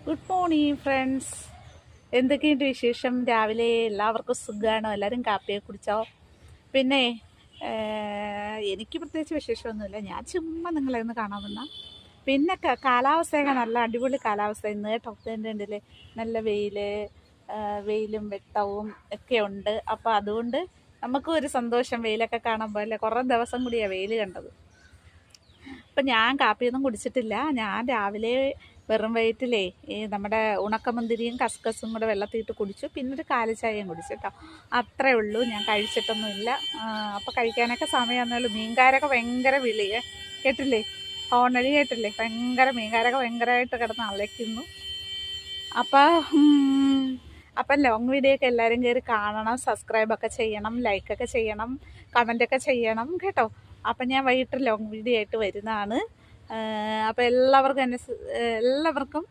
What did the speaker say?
Good morning friends. എന്തൊക്കെയുണ്ട് വിശേഷം? രാവിലെ എല്ലാവർക്കും സുഖമാണോ? എല്ലാവരും കാപ്പിയെ കുടിച്ചോ? പിന്നെ എനിക്ക് പ്രത്യേകിച്ച് വിശേഷമൊന്നുമില്ല. ഞാൻ ചുമ്മാ നിങ്ങളെ ഒന്ന് കാണാൻ വന്ന. പിന്നെ കാലാവസ്ഥയൊക്കെ നല്ല അടിപൊളി കാലാവസ്ഥ ഇന്ന് കേട്ടോ. ഉണ്ടല്ലേ, നല്ല വെയിലും വെട്ടവും ഒക്കെ ഉണ്ട്. അപ്പോൾ അതുകൊണ്ട് നമുക്കും ഒരു സന്തോഷം വെയിലൊക്കെ കാണുമ്പോൾ അല്ലേ. കുറേ ദിവസം കൂടിയാണ് വെയിൽ കണ്ടത്. അപ്പം ഞാൻ കാപ്പിയൊന്നും കുടിച്ചിട്ടില്ല. ഞാൻ രാവിലെ വെറും വയറ്റിലേ ഈ നമ്മുടെ ഉണക്കമുന്തിരിയും കസ്കസും കൂടെ വെള്ളത്തിയിട്ട് കുടിച്ചു. പിന്നെ ഒരു കാലിച്ചായയും കുടിച്ചു കേട്ടോ. അത്രേ ഉള്ളൂ, ഞാൻ കഴിച്ചിട്ടൊന്നുമില്ല. അപ്പോൾ കഴിക്കാനൊക്കെ സമയമാണെന്നുള്ളൂ. മീൻകാരൊക്കെ ഭയങ്കര വിളിയേ, കേട്ടില്ലേ? ഹോണടി കേട്ടില്ലേ? മീൻകാരൊക്കെ ഭയങ്കരമായിട്ട് കിടന്ന് അലയ്ക്കുന്നു. അപ്പം ലോങ് വീഡിയോ ഒക്കെ എല്ലാവരും കയറി കാണണം, സബ്സ്ക്രൈബൊക്കെ ചെയ്യണം, ലൈക്കൊക്കെ ചെയ്യണം, കമൻറ്റൊക്കെ ചെയ്യണം കേട്ടോ. അപ്പം ഞാൻ വൈകിട്ട് ലോങ് വീഡിയോ ആയിട്ട് വരുന്നതാണ്. അപ്പോൾ എല്ലാവർക്കും